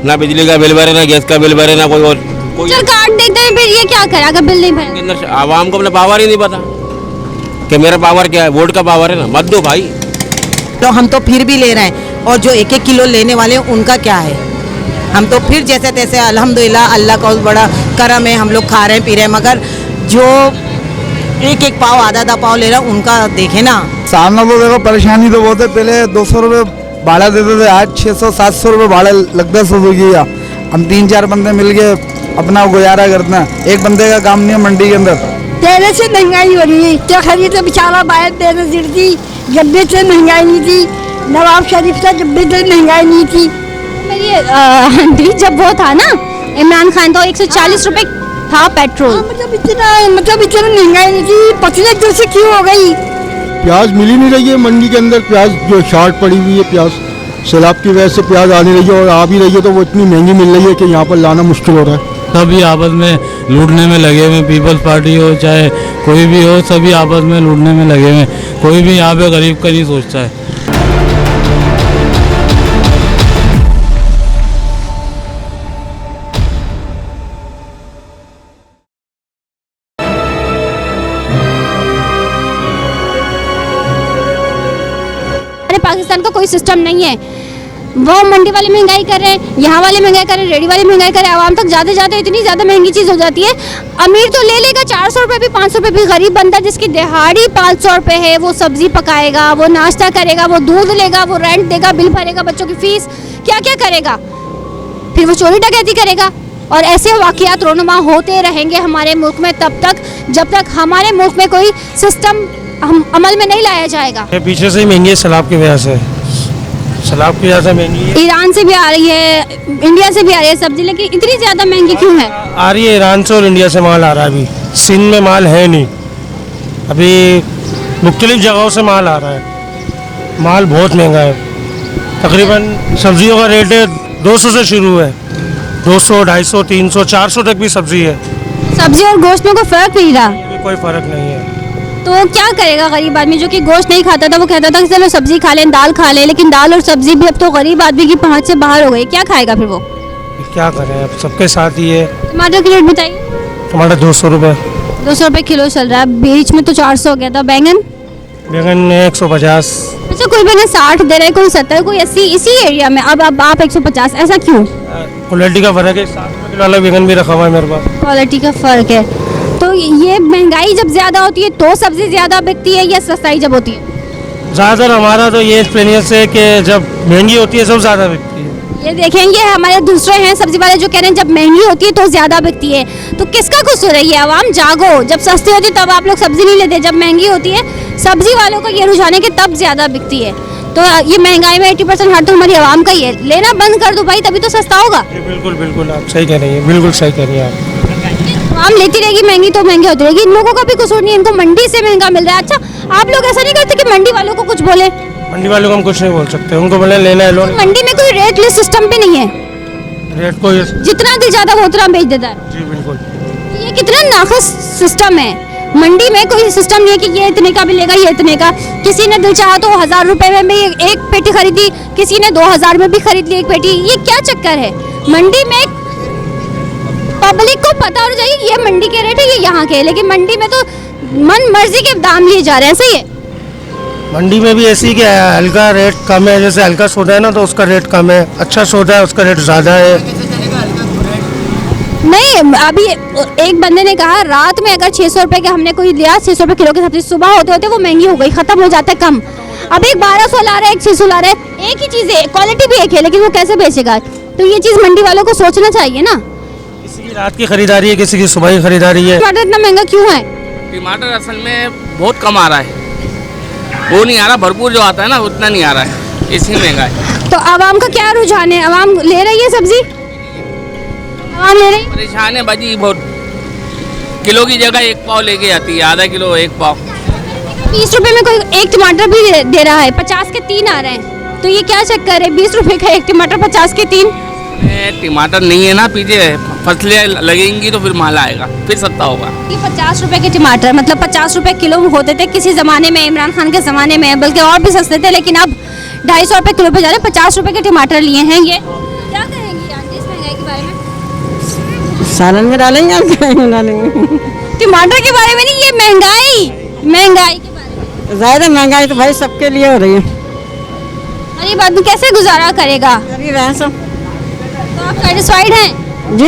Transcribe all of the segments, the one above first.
ना बिजली का बिल भरे, ना गैस का बिल भरे, ना कोई और चल कार्ड देते हैं, फिर ये क्या करे अगर बिल नहीं भरे? अंदर आवाम को अपना पावर ही नहीं पता कि मेरा पावर क्या है। वोट का पावर है ना, मत दो भाई। तो हम तो फिर भी ले रहे हैं, और जो 1-1 किलो लेने वाले हैं उनका क्या है? हम तो फिर जैसे तैसे अल्हम्दुलिल्लाह, अल्लाह का बहुत बड़ा करम है, हम लोग खा रहे हैं पी रहे हैं, मगर जो 1-1 पाव आधा पाव ले रहा है उनका देखे ना। सामने तो देखो परेशानी तो बहुत है। पहले 200 रुपये भाड़ा देते थे, आज 600-700 रुपये भाड़ा लगता है सुजुकी का। हम 3-4 बंदे मिल के अपना गुजारा करते हैं, एक बंदे का काम नहीं है मंडी के अंदर। तेरे से महंगाई हो रही है, क्या खरीदे बेचारा बाहर तेरे सिर थी, जब भी से महंगाई नहीं थी, नवाब शरीफ से जब भी से महंगाई नहीं थी। मेरी आंटी जब वो था ना इमरान खान, तो 140 रुपए था पेट्रोल। मतलब इतना महंगाई नहीं थी, पतले जैसे क्यों हो गई? प्याज मिल ही नहीं रही है मंडी के अंदर। प्याज जो शॉर्ट पड़ी हुई है, प्याज सैलाब की वजह से प्याज आ नहीं रही है, और आ भी रही है तो वो इतनी महंगी मिल रही है कि यहाँ पर लाना मुश्किल हो रहा है। सभी आपस में लूटने में लगे हुए, पीपल्स पार्टी हो चाहे कोई भी हो, सभी आपस में लूटने में लगे हुए। कोई भी यहाँ पे गरीब का नहीं सोचता है। पाकिस्तान का कोई सिस्टम नहीं है। वो मंडी वाले महंगाई कर रहे हैं, यहाँ वाले महंगाई कर रहे हैं, रेडी वाले महंगाई कर रहे हैं, आवाम तक जाते जाते इतनी ज़्यादा महंगी चीज़ हो जाती है। अमीर तो ले लेगा 400 रुपये भी, 500 रुपये भी। गरीब बंदा जिसकी दिहाड़ी 500 रुपये है, वो सब्जी पकाएगा, वो नाश्ता करेगा, वो दूध लेगा, वो रेंट देगा, बिल भरेगा, बच्चों की फीस, क्या क्या करेगा, फिर वो चोरी डकैती करेगा। और ऐसे वाक़यात रोनुमा होते रहेंगे हमारे मुल्क में तब तक जब तक हमारे मुल्क में कोई सिस्टम हम अमल में नहीं लाया जाएगा। पीछे से ही महंगी है, सैलाब की वजह से, सैलाब की वजह से महंगी है। ईरान से भी आ रही है, इंडिया से भी आ रही है सब्जी, लेकिन इतनी ज़्यादा महंगी क्यों है? आ रही है ईरान से और इंडिया से माल आ रहा है। अभी सिंध में माल है नहीं, अभी मुख्तलिफ जगहों से माल आ रहा है। माल बहुत महंगा है, तकरीबन सब्जियों का रेट है 200 से शुरू है, 200, 250, 300, 400 तक भी सब्जी है। सब्जी और गोश्त में कोई फ़र्क नहीं रहा? कोई फ़र्क नहीं है। तो क्या करेगा गरीब आदमी जो कि गोश्त नहीं खाता था? वो कहता था कि चलो सब्जी खा लें, दाल खा लें, लेकिन दाल और सब्जी भी अब तो गरीब आदमी की पहुंच से बाहर हो गई। क्या खाएगा फिर वो? क्या करें, अब सबके साथ ही है। टमाटर की रेट बताइए। टमाटर 200 रुपये, 200 रुपये किलो चल रहा है, बीच में तो 400 हो गया था। बैंगन 150। अच्छा, कोई बैंगन 60 दे रहा है, कोई 70, कोई 80, इसी एरिया में। अब आप 150, ऐसा क्यों? क्वालिटी का फ़र्क है। 60 किलो वाला बैंगन भी रखा हुआ है मेरे पास। क्वालिटी का फ़र्क है। तो ये महंगाई जब ज़्यादा होती है तो सब्जी ज़्यादा बिकती है, या सस्ताई जब होती है? ज़्यादातर हमारा तो ये एक्सपीरियंस है कि जब महंगी होती है सब ज़्यादा बिकती है। ये देखेंगे हमारे दूसरे हैं सब्जी वाले जो कह रहे हैं जब महंगी होती है तो ज़्यादा बिकती है। तो किसका कसूर है? ये आवाम जागो, जब सस्ती होती है तब आप लोग सब्जी नहीं लेते, जब महंगी होती है सब्जी वालों को ये रुझान है कि तब ज़्यादा बिकती है। तो ये महंगाई में 80% हाथ तो हमारी आवाम का ही है। लेना बंद कर दो भाई, तभी तो सस्ता होगा। बिल्कुल बिल्कुल, आप सही कह रही हैं, बिल्कुल सही कह रही हैं आप। आम लेती रहेगी, महंगी तो महंगी होती रहेगी। इन लोगों का भी कसूर नहीं है, इनको मंडी से महंगा मिल रहा है। अच्छा, आप लोग ऐसा नहीं करते कि मंडी वालों को कुछ बोले? मंडी वालों को हम कुछ नहीं बोल सकते, उनको बोले लेना है लो। मंडी में कोई रेट लिस्ट सिस्टम भी नहीं है, रेट को जितना दिल चाहता वो उतना बेच देता है। जी बिल्कुल। ये कितना नाक़िस सिस्टम है। मंडी में कोई सिस्टम नहीं है कि ये इतने का मिलेगा, ये इतने का। किसी ने दिल चाहा तो 1000 रुपए में भी एक पेटी खरीदी, किसी ने 2000 में भी खरीद ली एक पेटी। ये क्या चक्कर है? मंडी में पब्लिक को पता होना चाहिए ये मंडी के रेट है, ये यहाँ के, लेकिन मंडी में तो मन मर्जी के दाम लिए जा रहे हैं। सही है, मंडी में भी ऐसी कि हल्का रेट कम है, जैसे हल्का सौदा है ना तो उसका रेट कम है, अच्छा सौदा है उसका रेट ज़्यादा है। नहीं, अभी एक बंदे ने कहा रात में अगर 600 रुपये का हमने कोई लिया, 600 रुपये किलो की सब्जी, सुबह होते होते वो महंगी हो गई, खत्म हो जाता है कम। अब एक 1200 ला रहा है, एक 600 ला रहा है, एक ही चीज़ है, क्वालिटी भी एक है, लेकिन वो कैसे बेचेगा? तो ये चीज़ मंडी वालों को सोचना चाहिए ना। किसी की रात की खरीदारी है, किसी की सुबह की खरीदारी है। टमाटर इतना महंगा क्यों है? टमाटर असल में बहुत कम आ रहा है, वो नहीं आ रहा, भरपूर जो आता है ना उतना नहीं आ रहा है, इसलिए महंगा है। तो आवाम का क्या रुझान है? आवाम ले रही है सब्जी, आवाम ले रही है? परेशान है बाजी बहुत। किलो की जगह 1 पाव लेके आती है, आधा किलो 1 पाव। 20 रुपये में कोई एक टमाटर भी दे रहा है, 50 के 3 आ रहे हैं। तो ये क्या चक्कर है? 20 रुपये का एक टमाटर, 50 के 3। टमाटर नहीं है ना, पीछे फसलें लगेंगी तो फिर माल आएगा, फिर सस्ता होगा। ये 50 रुपए के टमाटर, मतलब 50 रुपए किलो होते थे किसी ज़माने में, इमरान खान के ज़माने में, बल्कि और भी सस्ते थे, लेकिन अब 250 रुपए किलो पे जा रहे हैं। 50 रुपए के टमाटर लिए हैं। ये क्या कहेंगी आंटी? सालन में डालेंगे और क्या में डालेंगे। टमाटर के बारे में नहीं, ये महंगाई के बारे में। ज़्यादा महंगाई तो भाई सबके लिए हो रही है। गरीब आदमी कैसे गुजारा करेगा? गरीब हैं सब। तो आप सेटिस्फाइड हैं? जी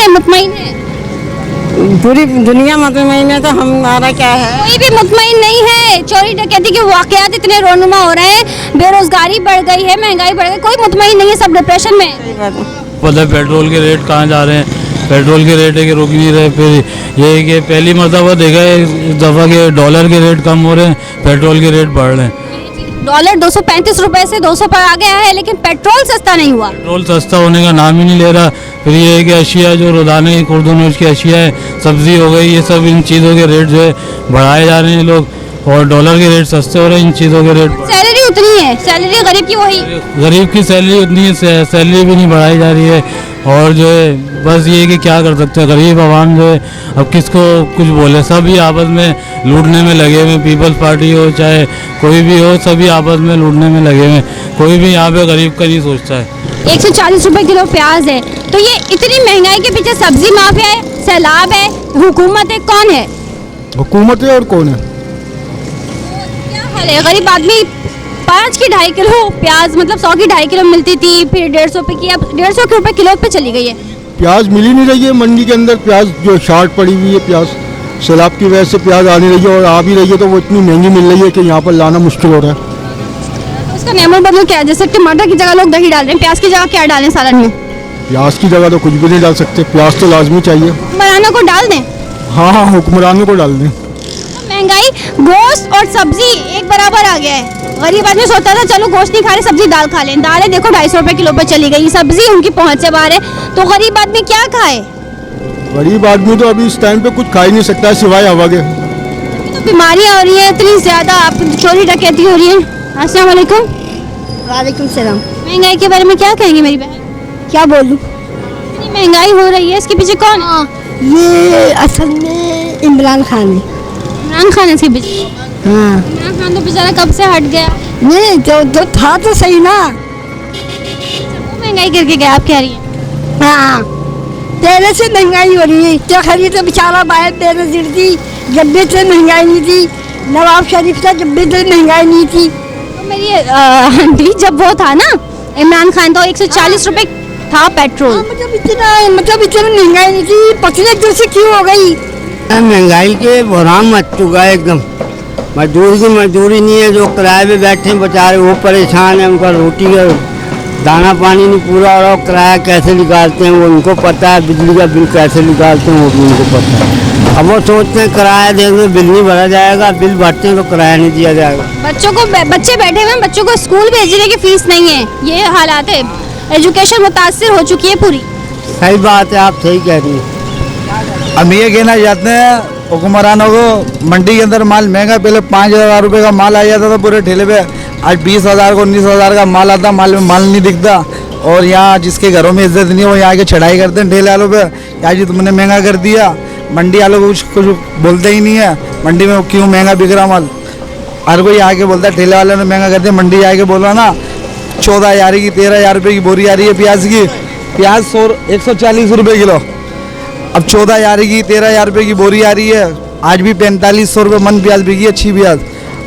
मुतमईन है। पूरी दुनिया मुतमईन है तो हमारा क्या है। कोई भी मुतमईन नहीं है। चोरी डकैती के वाकयात इतने रोनुमा हो रहे हैं, बेरोजगारी बढ़ गई है, महंगाई बढ़ गई, कोई मुतमईन नहीं है, सब डिप्रेशन में है। सही बात है। पता है पेट्रोल के रेट कहाँ जा रहे हैं, पेट्रोल के रेट है कि रुक नहीं रहे। फिर ये है कि पहली मरतबा देखा है इस दफ़ा के डॉलर के रेट कम हो रहे हैं, पेट्रोल के रेट बढ़ रहे हैं। डॉलर 235 रुपए से 200 पर आ गया है, लेकिन पेट्रोल सस्ता नहीं हुआ। पेट्रोल सस्ता होने का नाम ही नहीं ले रहा। फिर ये है कि अशिया जो रोजाना की खुर्दनोश की अशिया है, सब्जी हो गई, ये सब इन चीज़ों के रेट जो है बढ़ाए जा रहे हैं लोग, और डॉलर के रेट सस्ते हो रहे हैं, इन चीज़ों के रेट। सैलरी उतनी है, सैलरी गरीब की वही। गरीब की सैलरी उतनी है, सैलरी भी नहीं बढ़ाई जा रही है। और जो है बस ये है कि क्या कर सकते हैं गरीब आवाम जो है, अब किसको कुछ बोले। सभी आपस में लूटने में लगे हुए, पीपल्स पार्टी हो चाहे कोई भी हो, सभी आपस में लूटने में लगे हुए। कोई भी यहाँ पे गरीब का नहीं सोचता है। 140 रुपए किलो प्याज है, तो ये इतनी महंगाई के पीछे सब्जी माफिया है, सैलाब है, हुकूमत है, कौन है? हुकूमत है और कौन है? क्या हाल है? गरीब आदमी 5 की 2.5 किलो प्याज, मतलब 100 की 2.5 किलो मिलती थी, फिर 150 रुपए की, अब 150 रुपए किलो पे चली गई है। प्याज मिल ही नहीं रही है मंडी के अंदर। प्याज जो शार्ट पड़ी हुई है, प्याज सैलाब की वजह से प्याज आ नहीं रही है, और आ भी रही है तो वो इतनी महंगी मिल रही है कि यहाँ पर लाना मुश्किल हो रहा है। तो उसका नेमो बदल क्या है? जैसे टमाटर की जगह लोग दही डाल रहे हैं, प्याज की जगह क्या डालें सालन में? प्याज की जगह तो कुछ भी नहीं डाल सकते, प्याज तो लाजमी चाहिए। बनाना को डाल दें। हाँ, हुक्मरानों को डाल दें। महंगाई, गोश्त और सब्जी एक बराबर आ गया है। गरीब आदमी सोचता था चलो गोश्त नहीं खा रहे, सब्जी दाल खा लें। दालें देखो 250 रुपए किलो पे चली गई, सब्जी उनकी पहुंच से बाहर है, तो गरीब आदमी क्या खाए? गरीब आदमी तो अभी इस टाइम पे कुछ खा ही नहीं सकता सिवाय हवा के। तो बीमारियां हो रही हैं इतनी ज्यादा, आप चोरी डकैती हो रही है। अस्सलाम वालेकुम। वालेकुम सलाम। महंगाई के बारे में क्या कहेंगे मेरी बहन? क्या बोलूं? इतनी महंगाई हो रही है, इसके पीछे कौन है? ये असल में इमरान खान है। इमरान खान है इसके पीछे? हाँ। इमरान खान तो बेचारा कब से हट गया। नहीं तो था तो सही ना। वो महंगाई करके गया, आप कह रही हैं? हाँ, पहले से महंगाई हो रही है। क्या खरीद तो बेचारा बाहर बेनजीर थी, जब भी से महंगाई नहीं थी। नवाब शरीफ था, जब भी से महंगाई नहीं थी। तो मेरी आंटी जब वो था ना इमरान खान, तो 140 रुपए था पेट्रोल। मतलब इतना महंगाई नहीं थी, पतले दूर से क्यों हो गई? महंगाई के बुरान मच चुका है एकदम। मजदूर की मजदूरी नहीं है, जो किराए पे बैठे हैं बेचारे वो परेशान है, उनका रोटी का दाना पानी नहीं पूरा हो रहा, किराया कैसे निकालते हैं वो उनको पता है, बिजली का बिल कैसे निकालते हैं वो भी उनको पता है। अब वो सोचते हैं किराया देंगे बिल नहीं भरा जाएगा, बिल भरते हैं तो किराया नहीं दिया जाएगा। बच्चे बैठे हुए हैं, बच्चों को स्कूल भेजने की फीस नहीं है, ये हालात है। एजुकेशन मुतासिर हो चुकी है पूरी। सही बात है, आप सही कह रही हैं। हम ये कहना चाहते हैं हुक्मरानों को, मंडी के अंदर माल महंगा, पहले 5,000 रुपये का माल आ जाता था पूरे ठेले पे, आज 20,000 को 19,000 का माल आता, माल में माल नहीं दिखता। और यहाँ जिसके घरों में इज्जत नहीं है वो यहाँ के चढ़ाई करते हैं ठेले वालों पे, क्या जी तुमने महंगा कर दिया। मंडी वालों को कुछ बोलते ही नहीं है, मंडी में क्यों महंगा बिक रहा माल। हर कोई आके बोलता है ठेले वालों ने महंगा कर दिया। मंडी आके बोला ना 14,000 की 13,000 रुपये की बोरी आ रही है प्याज की, प्याज 140 रुपये किलो, अब 14,000 की 13,000 रुपये की बोरी आ रही है। आज भी 4500 रुपये मन प्याज बिकी, अच्छी प्याज,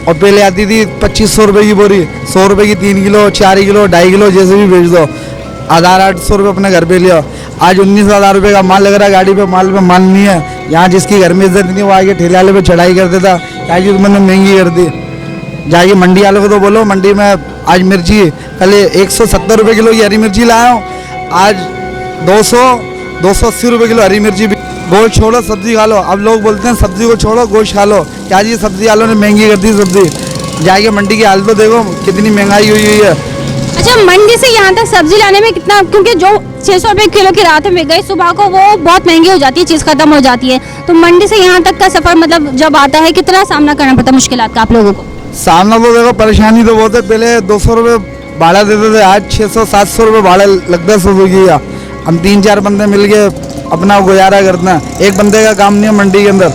और पहले आती थी 2500 रुपये की बोरी, 100 रुपये की 3 किलो 4 किलो 2.5 किलो जैसे भी बेच दो। 800 रुपये अपने घर पे लिया, आज 19,000 रुपये का माल लग रहा है गाड़ी पे, माल पे माल नहीं है। यहाँ जिसकी घर में इज्जत नहीं वो आगे ठेले वाले पे चढ़ाई कर देता, क्या जी तुमने महंगी कर दी। जाके मंडी वालों को तो बोलो, मंडी में आज मिर्ची कल 170 रुपये किलो की हरी मिर्ची लाया हूँ, आज 280 रुपये किलो हरी मिर्ची। गोश्त छोड़ो सब्जी खा लो, अब लोग बोलते हैं सब्जी को छोड़ो गोश्त खा लो, क्या जी सब्जी वालों ने महंगी कर दी सब्जी। जाके मंडी की हालत तो देखो कितनी महंगाई हुई है। अच्छा, मंडी से यहाँ तक सब्जी लाने में कितना, क्योंकि जो 600 रुपये किलो की रात में गई सुबह को वो बहुत महंगी हो जाती है, चीज़ खत्म हो जाती है, तो मंडी से यहाँ तक का सफर मतलब जब आता है कितना सामना करना पड़ता है मुश्किलात का आप लोगों को? सामना तो देखो परेशानी तो बहुत है, पहले 200 रुपये भाड़ा देते थे, आज 600-700 रुपये भाड़ा लगता है सुजुकी का। हम 3-4 बंदे मिल के अपना गुजारा करते हैं, एक बंदे का काम नहीं है मंडी के अंदर,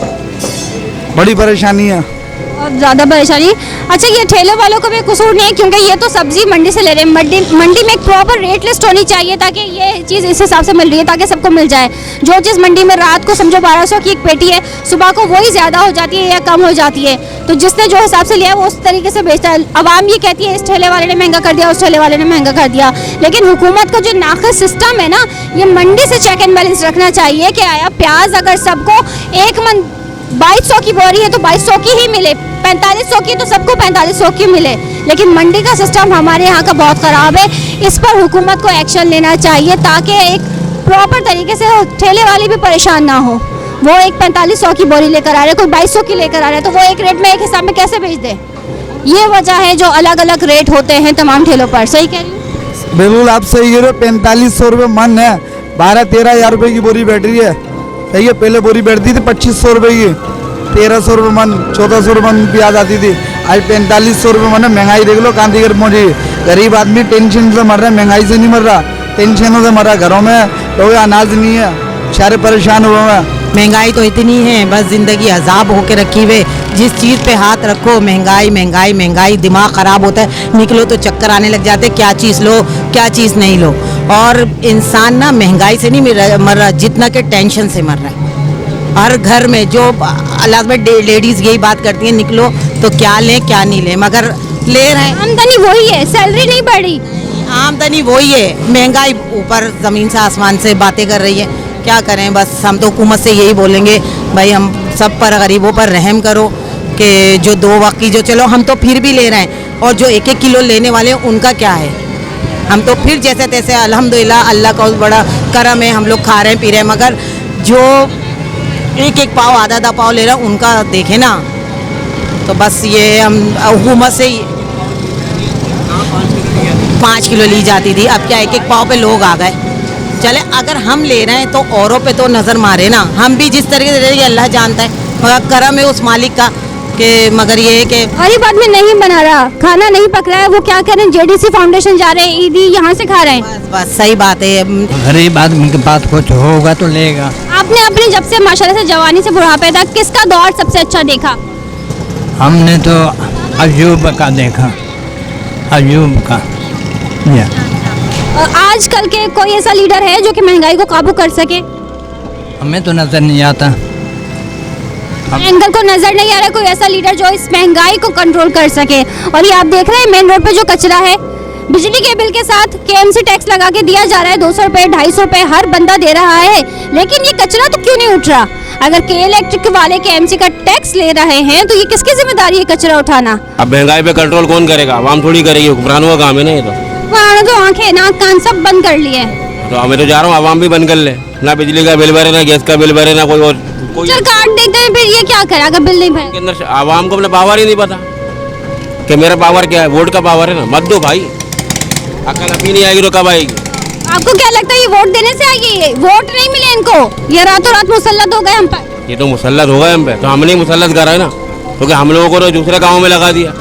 बड़ी परेशानी है। बहुत ज़्यादा परेशानी। अच्छा, ये ठेले वालों को भी कसूर नहीं है क्योंकि ये तो सब्जी मंडी से ले रहे हैं। मंडी में एक प्रॉपर रेट लिस्ट होनी चाहिए ताकि ये चीज़ इस हिसाब से मिल रही है ताकि सबको मिल जाए। जो चीज़ मंडी में रात को समझो 1200 की एक पेटी है, सुबह को वही ज़्यादा हो जाती है या कम हो जाती है, तो जिसने जो हिसाब से लिया है वो उस तरीके से बेचता है। अवाम ये कहती है इस ठेले वाले ने महंगा कर दिया, उस ठेले वाले ने महंगा कर दिया, लेकिन हुकूमत का जो नाक़िस सिस्टम है ना, ये मंडी से चेक एंड बैलेंस रखना चाहिए कि आया प्याज अगर सबको एक मन 2200 की बोरी है तो 2200 की ही मिले, 4500 की तो सबको 4500 की मिले। लेकिन मंडी का सिस्टम हमारे यहाँ का बहुत ख़राब है, इस पर हुकूमत को एक्शन लेना चाहिए ताकि एक प्रॉपर तरीके से ठेले वाले भी परेशान ना हो। वो एक 4500 की बोरी लेकर आ रहे हैं, कोई 2200 की लेकर आ रहे हैं, तो वो एक रेट में एक हिसाब में कैसे बेच दे? ये वजह है जो अलग अलग रेट होते हैं तमाम ठेलों पर। सही कह रही हूँ? बिल्कुल आप सही कह रहे हो। 4500 रुपये मन है, 12-13 हज़ार रुपये की बोरी बैठ रही है। सही है, पहले बोरी बैठती थी 2500 रुपये की, 1300 रुपये मन, 1400 रुपये मन प्याज आती थी। आज 4500 रुपये मन है। महंगाई देख लो कहाँ दिख मोदी। गरीब आदमी टेंशन से मर रहा है, महंगाई से नहीं मर रहा, टेंशनों से मर रहा। घरों में तो अनाज नहीं है, सारे परेशान हुए हैं। महंगाई तो इतनी है, बस ज़िंदगी अजाब होके रखी हुए। जिस चीज़ पे हाथ रखो महंगाई महंगाई महंगाई, दिमाग ख़राब होता है। निकलो तो चक्कर आने लग जाते, क्या चीज़ लो क्या चीज़ नहीं लो। और इंसान ना महंगाई से नहीं मर रहा जितना कि टेंशन से मर रहा है। हर घर में जो अल्लाह में लेडीज़ यही बात करती हैं, निकलो तो क्या लें क्या नहीं लें, मगर ले रहे हैं। आमदनी वही है, सैलरी नहीं बढ़ी, आमदनी वही है, महंगाई ऊपर ज़मीन से आसमान से बातें कर रही है। क्या करें, बस हम तो हुकूमत से यही बोलेंगे भाई हम सब पर, गरीबों पर रहम करो कि जो 2 वक्त की जो, चलो हम तो फिर भी ले रहे हैं, और जो 1-1 किलो लेने वाले हैं उनका क्या है? हम तो फिर जैसे तैसे अल्हम्दुलिल्लाह अल्लाह का बड़ा करम है, हम लोग खा रहे हैं पी रहे हैं, मगर जो 1-1 पाव आधा पाव ले रहे हैं उनका देखें ना। तो बस ये हम हुकूमत से 5 किलो ली जाती थी, अब क्या 1-1 पाव पे लोग आ गए। चले अगर हम ले रहे हैं तो औरों पे तो नज़र मारे ना, हम भी जिस तरीके से ये अल्लाह जानता है, मगर करम है उस मालिक का कि, मगर ये है कि गरीब आदमी नहीं बना रहा, खाना नहीं पक रहा है, वो क्या करें? जेडीसी फाउंडेशन जा रहे हैं, ईदी यहाँ से खा रहे हैं। बस सही बात है। गरीब आदमी के पास कुछ होगा तो लेगा। आपने अपनी जब से माशाल्लाह से जवानी से बुढ़ापे तक किसका दौर सबसे अच्छा देखा? हमने तो अयूब का देखा, अयूब का। आजकल के कोई ऐसा लीडर है जो कि महंगाई को काबू कर सके? हमें तो नजर नहीं आता। एंकर को नजर नहीं आ रहा कोई ऐसा लीडर जो इस महंगाई को कंट्रोल कर सके। और ये आप देख रहे हैं मेन रोड पे जो कचरा है, बिजली के बिल के साथ केएमसी टैक्स लगा के दिया जा रहा है, 200 रुपए 250 रुपए हर बंदा दे रहा है, लेकिन ये कचरा तो क्यों नहीं उठ रहा? अगर के इलेक्ट्रिक वाले केएमसी का टैक्स ले रहे हैं तो ये किसकी जिम्मेदारी है कचरा उठाना? अब महंगाई पे कंट्रोल कौन करेगा? आवाम थोड़ी करेगी, हुक्मरानों का काम है ना ये तो। वहाँ तो आंखें नाक कान सब बंद कर लिए। तो मैं तो जा रहा हूँ आवाम भी बंद कर ले, ना बिजली का बिल भरे, ना गैस का बिल भरे, ना कोई और कोई। चल काट देते हैं, फिर ये क्या करे अगर बिल नहीं भरे? के अंदर आवाम को अपना पावर ही नहीं पता कि मेरा पावर क्या है। वोट का पावर है ना, मत दो भाई, अकल अभी नहीं आएगी तो कब आएगी? आपको क्या लगता है ये वोट देने से आएगी? वोट नहीं मिले इनको, ये रातों रात मुसल्लत हो गए हम पर। ये तो मुसल्लत हो गए हम पे, तो हमने मुसल्लत करा है ना, क्योंकि हम लोगों को तो दूसरे गाँव में लगा दिया।